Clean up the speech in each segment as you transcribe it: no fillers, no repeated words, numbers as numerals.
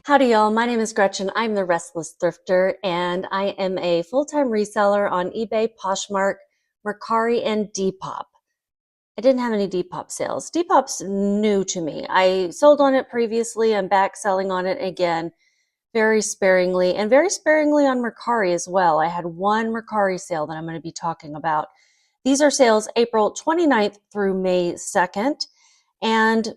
Howdy y'all, my name is Gretchen. I'm the Restless Thrifter and I am a full-time reseller on eBay, Poshmark, Mercari, and Depop. I didn't have any Depop sales. Depop's new to me. I sold on it previously. I'm back selling on it again very sparingly and very sparingly on Mercari as well. I had one Mercari sale that I'm going to be talking about. These are sales April 29th through May 2nd. And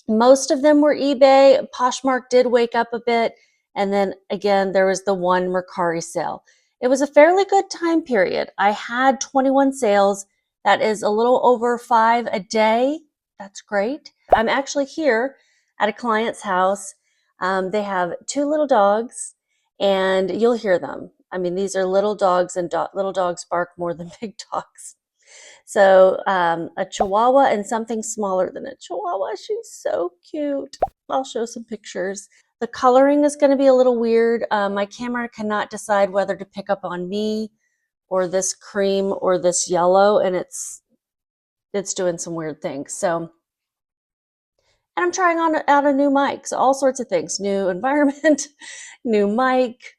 most of them were eBay. Poshmark did wake up a bit. And then again, there was the one Mercari sale. It was a fairly good time period. I had 21 sales. That is a little over 5 a day. That's great. I'm actually here at a client's house. They have 2 little dogs and you'll hear them. I mean, these are little dogs and little dogs bark more than big dogs. So a Chihuahua and something smaller than a Chihuahua. She's so cute. I'll show some pictures. The coloring is going to be a little weird. My camera cannot decide whether to pick up on me or this cream or this yellow, and it's doing some weird things. So, and I'm trying out a new mic, so all sorts of things. New environment, new mic,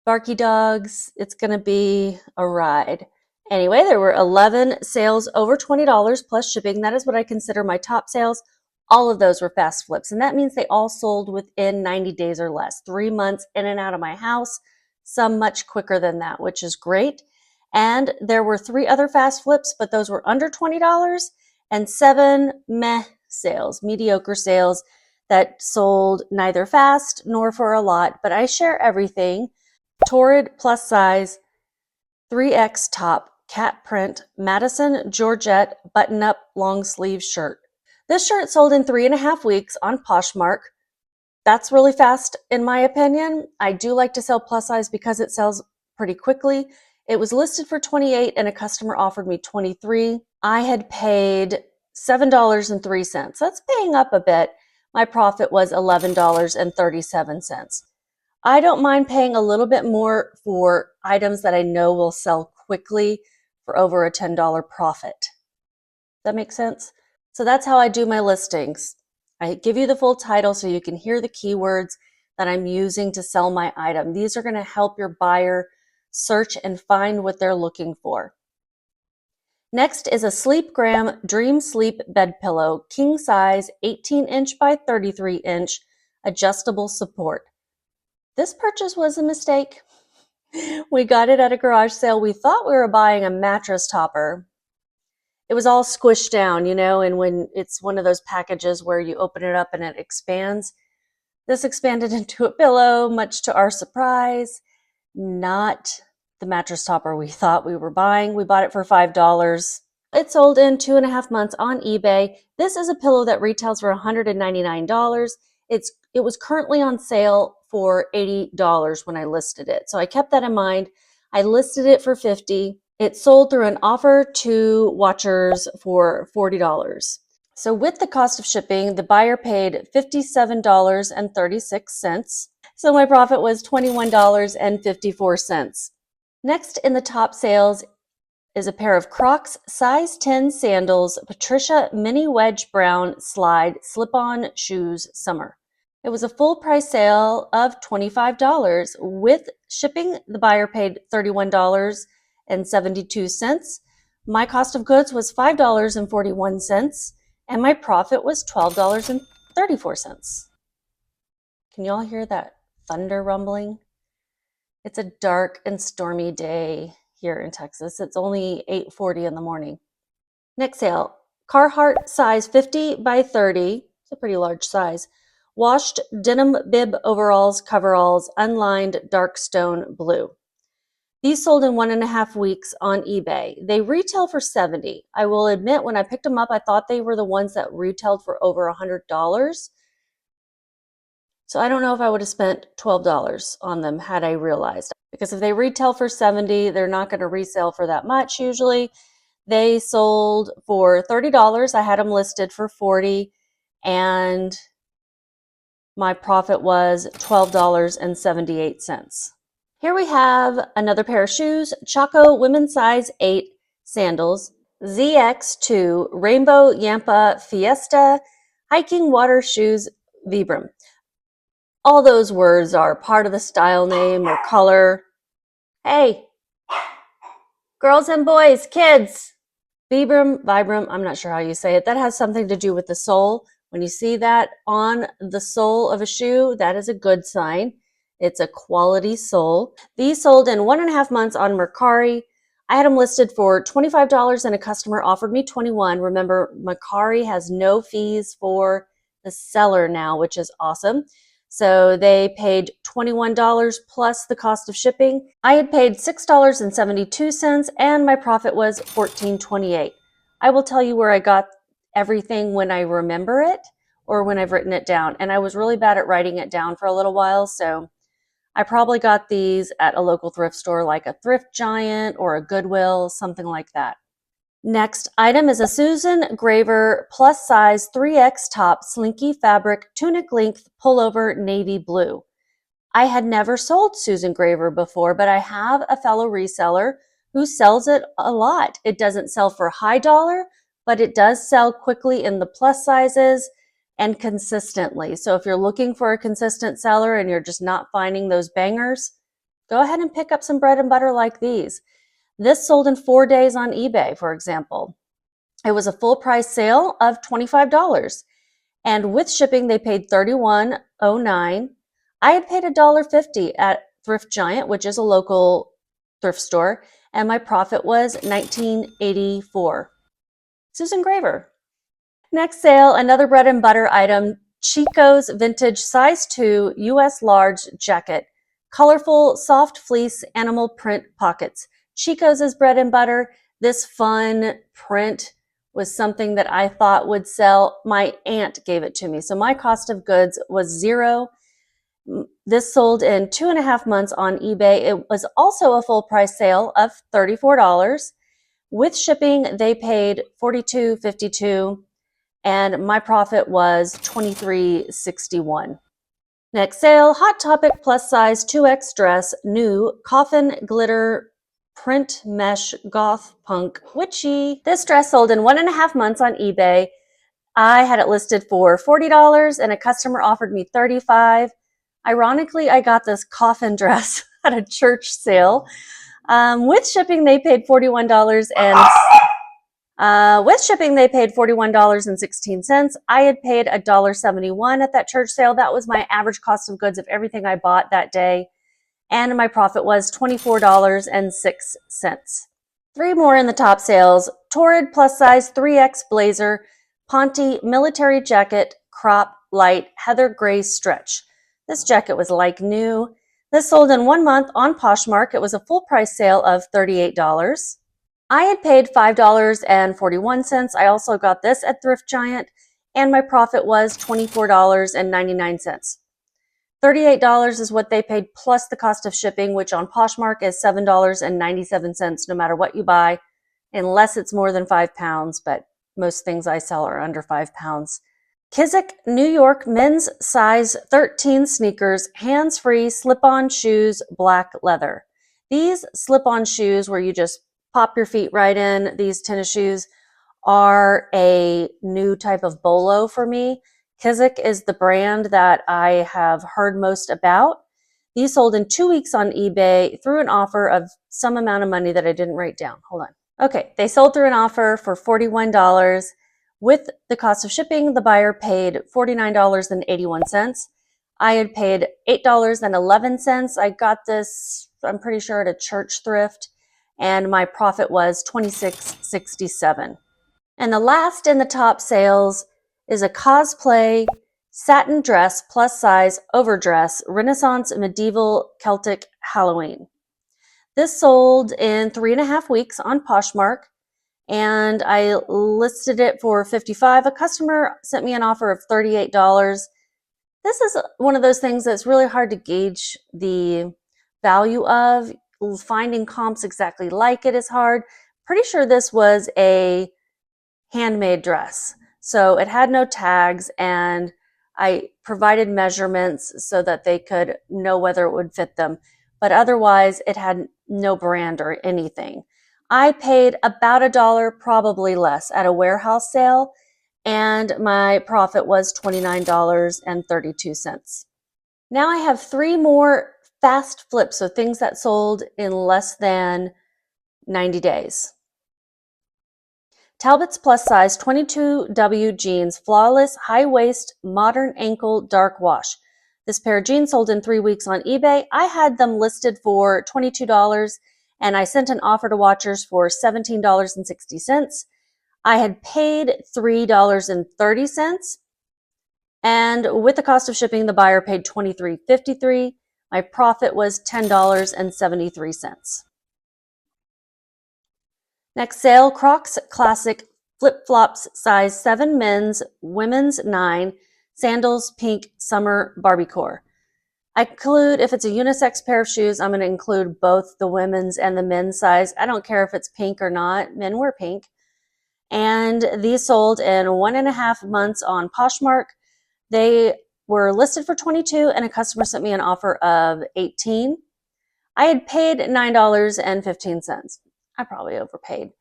barky dogs. It's going to be a ride. Anyway, there were 11 sales over $20 plus shipping. That is what I consider my top sales. All of those were fast flips, and that means they all sold within 90 days or less. 3 months in and out of my house, some much quicker than that, which is great. And there were 3 other fast flips, but those were under $20, and 7 mediocre sales that sold neither fast nor for a lot, but I share everything. Torrid plus size, 3X top, cat print, Madison Georgette button-up long sleeve shirt. This shirt sold in 3.5 weeks on Poshmark. That's really fast in my opinion. I do like to sell plus size because it sells pretty quickly. It was listed for $28 and a customer offered me $23. I had paid $7.03. That's paying up a bit. My profit was $11.37. I don't mind paying a little bit more for items that I know will sell quickly for over a $10 profit. That makes sense? So that's how I do my listings. I give you the full title so you can hear the keywords that I'm using to sell my item. These are going to help your buyer search and find what they're looking for. Next is a Sleepgram Dream Sleep bed pillow, king size, 18-inch by 33-inch, adjustable support. This purchase was a mistake. We got it at a garage sale. We thought we were buying a mattress topper. It was all squished down, you know, and when it's one of those packages where you open it up and it expands, this expanded into a pillow, much to our surprise. Not the mattress topper we thought we were buying. We bought it for $5. It sold in 2.5 months on eBay. This is a pillow that retails for $199. It was currently on sale for $80 when I listed it. So I kept that in mind. I listed it for $50. It sold through an offer to watchers for $40. So with the cost of shipping, the buyer paid $57.36. So my profit was $21.54. Next in the top sales is a pair of Crocs size 10 sandals, Patricia mini wedge brown slide slip-on shoes summer. It was a full price sale of $25. With shipping, the buyer paid $31.72. My cost of goods was $5.41, and my profit was $12.34. Can you all hear that thunder rumbling? It's a dark and stormy day here in Texas. It's only 8:40 in the morning. Next sale, Carhartt size 50 by 30. It's a pretty large size. Washed denim bib overalls, coveralls, unlined dark stone blue. These sold in 1.5 weeks on eBay. They retail for $70. I will admit, when I picked them up, I thought they were the ones that retailed for over $100. So I don't know if I would have spent $12 on them had I realized. Because if they retail for $70, they're not going to resell for that much usually. They sold for $30. I had them listed for $40, and my profit was $12.78. Here we have another pair of shoes, Chaco women's size 8 sandals, ZX2 Rainbow Yampa Fiesta hiking water shoes Vibram. All those words are part of the style name or color. Hey, girls and boys, kids, Vibram, I'm not sure how you say it. That has something to do with the sole. When you see that on the sole of a shoe, that is a good sign. It's a quality sole. These sold in 1.5 months on Mercari. I had them listed for $25 and a customer offered me $21. Remember, Mercari has no fees for the seller now, which is awesome. So they paid $21 plus the cost of shipping. I had paid $6.72 and my profit was $14.28. I will tell you where I got everything when I remember it or when I've written it down. And I was really bad at writing it down for a little while. So I probably got these at a local thrift store like a Thrift Giant or a Goodwill, something like that. Next item is a Susan Graver plus size 3X top slinky fabric tunic length pullover navy blue. I had never sold Susan Graver before, but I have a fellow reseller who sells it a lot. It doesn't sell for high dollar, but it does sell quickly in the plus sizes and consistently. So if you're looking for a consistent seller and you're just not finding those bangers, go ahead and pick up some bread and butter like these. This sold in 4 days on eBay, for example. It was a full price sale of $25. And with shipping, they paid $31.09. I had paid $1.50 at Thrift Giant, which is a local thrift store, and my profit was $19.84. Susan Graver. Next sale, another bread and butter item, Chico's Vintage Size 2 US Large Jacket. Colorful, soft fleece, animal print pockets. Chico's is bread and butter. This fun print was something that I thought would sell. My aunt gave it to me. So my cost of goods was $0. This sold in 2.5 months on eBay. It was also a full price sale of $34. With shipping, they paid $42.52 and my profit was $23.61. Next sale, Hot Topic plus size 2X dress, new coffin glitter print mesh goth punk witchy. This dress sold in 1.5 months on eBay. I had it listed for $40 and a customer offered me $35. Ironically, I got this coffin dress at a church sale. With shipping, they paid $41 $41.16. I had paid $1.71 at that church sale. That was my average cost of goods of everything I bought that day. And my profit was $24.06. 3 more in the top sales. Torrid plus size 3X blazer, Ponte military jacket, crop, light, heather gray stretch. This jacket was like new. This sold in 1 month on Poshmark. It was a full price sale of $38. I had paid $5.41. I also got this at Thrift Giant, and my profit was $24.99. $38 is what they paid plus the cost of shipping, which on Poshmark is $7.97 no matter what you buy, unless it's more than 5 pounds, but most things I sell are under 5 pounds. Kizik New York men's size 13 sneakers, hands-free slip-on shoes, black leather. These slip-on shoes where you just pop your feet right in, these tennis shoes, are a new type of bolo for me. Kizik is the brand that I have heard most about. These sold in 2 weeks on eBay through an offer of some amount of money that I didn't write down. Hold on. Okay, they sold through an offer for $41. With the cost of shipping, the buyer paid $49.81. I had paid $8.11. I got this, I'm pretty sure, at a church thrift, and my profit was $26.67. And the last in the top sales is a cosplay satin dress plus size overdress, Renaissance medieval Celtic Halloween. This sold in 3.5 weeks on Poshmark, and I listed it for $55. A customer sent me an offer of $38. This is one of those things that's really hard to gauge the value of. Finding comps exactly like it is hard. Pretty sure this was a handmade dress. So it had no tags, and I provided measurements so that they could know whether it would fit them. But otherwise, it had no brand or anything. I paid about $1, probably less, at a warehouse sale, and my profit was $29.32. Now I have 3 more fast flips, so things that sold in less than 90 days. Talbot's plus size 22W jeans, flawless, high waist, modern ankle, dark wash. This pair of jeans sold in 3 weeks on eBay. I had them listed for $22 and I sent an offer to watchers for $17.60. I had paid $3.30. And with the cost of shipping, the buyer paid $23.53. My profit was $10.73. Next sale, Crocs Classic flip-flops, size 7 men's, women's 9, sandals, pink, summer, Barbiecore. I include, if it's a unisex pair of shoes, I'm going to include both the women's and the men's size. I don't care if it's pink or not. Men wear pink. And these sold in 1.5 months on Poshmark. They were listed for $22 and a customer sent me an offer of $18. I had paid $9.15. I probably overpaid.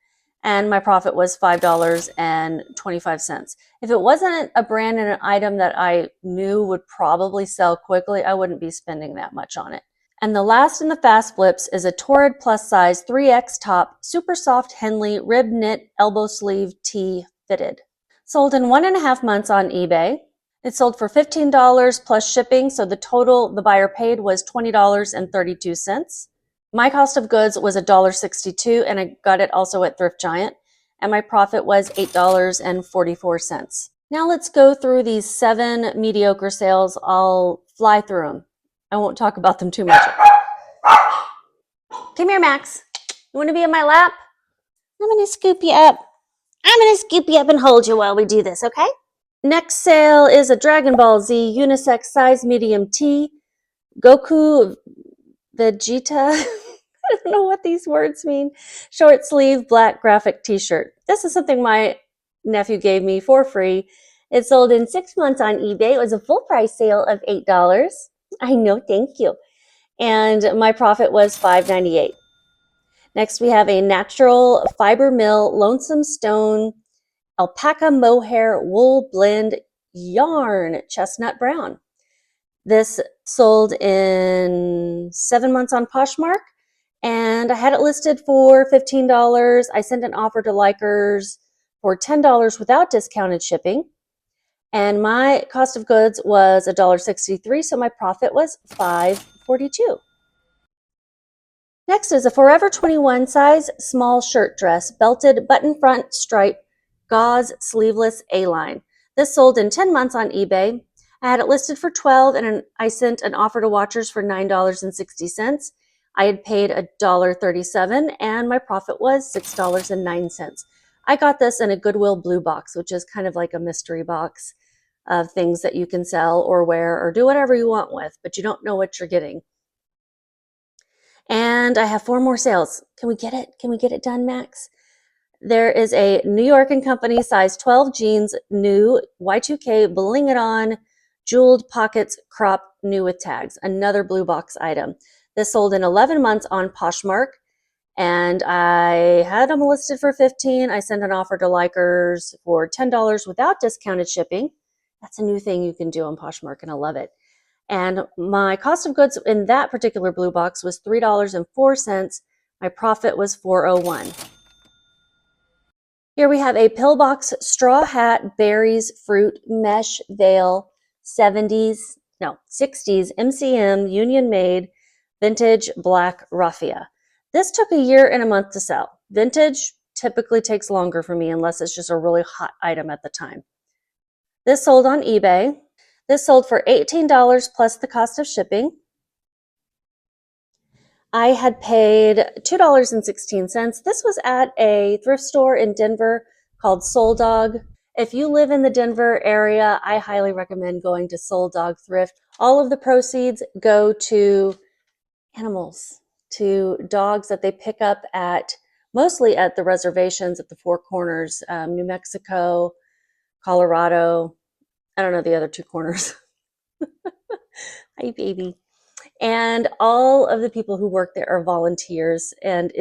And my profit was $5.25. If it wasn't a brand and an item that I knew would probably sell quickly, I wouldn't be spending that much on it. And the last in the fast flips is a Torrid plus size 3X top, super soft Henley rib knit elbow sleeve tee fitted. Sold in 1.5 months on eBay. It sold for $15 plus shipping, so the total the buyer paid was $20.32. My cost of goods was $1.62, and I got it also at Thrift Giant, and my profit was $8.44. Now let's go through these 7 mediocre sales. I'll fly through them. I won't talk about them too much. Come here, Max. You want to be in my lap? I'm going to scoop you up. I'm going to scoop you up and hold you while we do this, okay? Next sale is a Dragon Ball Z unisex size medium tee, Goku Vegeta. I don't know what these words mean. Short sleeve black graphic t-shirt. This is something my nephew gave me for free. It sold in 6 months on eBay. It was a full price sale of $8. I know, thank you. And my profit was $5.98. Next, we have a natural fiber mill Lonesome Stone alpaca mohair wool blend yarn chestnut brown. This sold in 7 months on Poshmark, and I had it listed for $15. I sent an offer to likers for $10 without discounted shipping, and my cost of goods was $1.63, so my profit was $5.42. Next is a Forever 21 size small shirt dress, belted button front stripe, gauze sleeveless A-line. This sold in 10 months on eBay. I had it listed for $12 and I sent an offer to watchers for $9.60. I had paid $1.37 and my profit was $6.09. I got this in a Goodwill blue box, which is kind of like a mystery box of things that you can sell or wear or do whatever you want with, but you don't know what you're getting. And I have 4 more sales. Can we get it? Can we get it done, Max? There is a New York & Company size 12 jeans, new Y2K Bling It On, jeweled pockets, crop, new with tags. Another blue box item. This sold in 11 months on Poshmark, and I had them listed for $15. I sent an offer to likers for $10 without discounted shipping. That's a new thing you can do on Poshmark, and I love it. And my cost of goods in that particular blue box was $3.04. My profit was $4.01. Here we have a pillbox straw hat, berries, fruit, mesh, veil, 60s MCM, union made, vintage black raffia. This took a year and a month to sell. Vintage typically takes longer for me unless it's just a really hot item at the time. This sold on eBay. This sold for $18 plus the cost of shipping. I had paid $2.16. This was at a thrift store in Denver called Soul Dog. If you live in the Denver area, I highly recommend going to Soul Dog Thrift. All of the proceeds go to animals, to dogs that they pick up at, mostly at the reservations at the Four Corners, New Mexico, Colorado. I don't know the other 2 corners. Hi, baby. And all of the people who work there are volunteers, and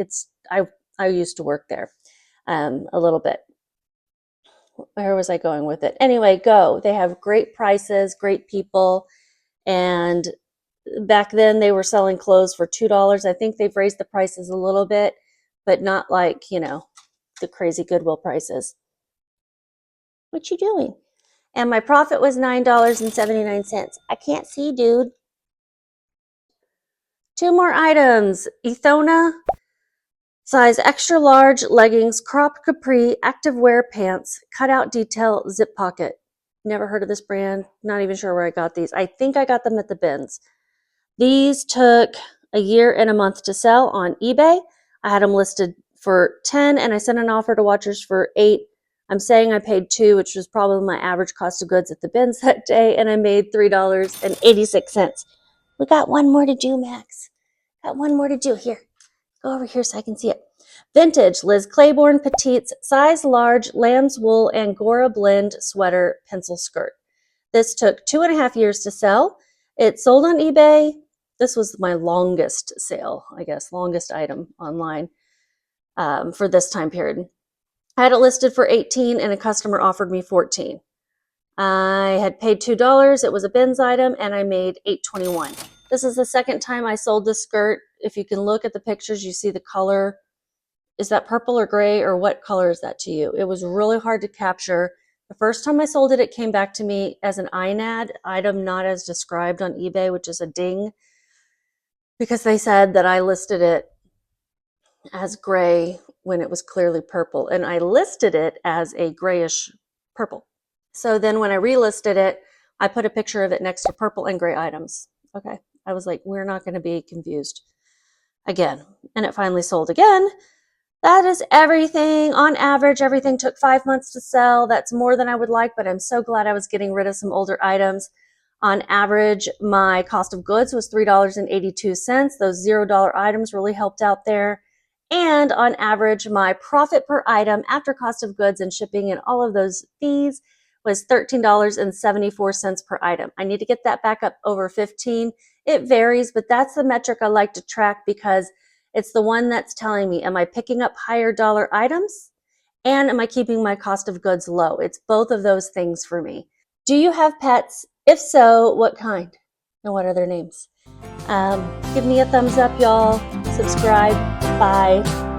I used to work there a little bit. Where was I going with it? Anyway, go. They have great prices, great people, and back then they were selling clothes for $2. I think they've raised the prices a little bit, but not like, you know, the crazy Goodwill prices. What you doing? And my profit was $9.79. I can't see, dude. 2 more items. Ethona size extra large leggings, crop capri, activewear pants, cutout detail, zip pocket. Never heard of this brand. Not even sure where I got these. I think I got them at the bins. These took a year and a month to sell on eBay. I had them listed for 10 and I sent an offer to watchers for 8. I'm saying I paid 2, which was probably my average cost of goods at the bins that day, and I made $3.86. We got one more to do, Max. Got one more to do. Here, go over here so I can see it. Vintage Liz Claiborne Petites size large lamb's wool Angora blend sweater pencil skirt. This took 2.5 years to sell. It sold on eBay. This was my longest sale, I guess, longest item online for this time period. I had it listed for 18 and a customer offered me 14. I had paid $2. It was a bins item and I made $8.21. This is the second time I sold this skirt. If you can look at the pictures, you see the color. Is that purple or gray, or what color is that to you? It was really hard to capture. The first time I sold it, it came back to me as an INAD, item not as described on eBay, which is a ding, because they said that I listed it as gray when it was clearly purple, and I listed it as a grayish purple. So then when I relisted it, I put a picture of it next to purple and gray items. Okay, I was like, we're not going to be confused again. And it finally sold again. That is everything. On average, everything took 5 months to sell. That's more than I would like, but I'm so glad I was getting rid of some older items. On average, my cost of goods was $3.82. Those $0 items really helped out there. And on average, my profit per item after cost of goods and shipping and all of those fees was $13.74 per item. I need to get that back up over 15. It varies, but that's the metric I like to track because it's the one that's telling me, am I picking up higher dollar items? And am I keeping my cost of goods low? It's both of those things for me. Do you have pets? If so, what kind? And what are their names? Give me a thumbs up, y'all. Subscribe. Bye.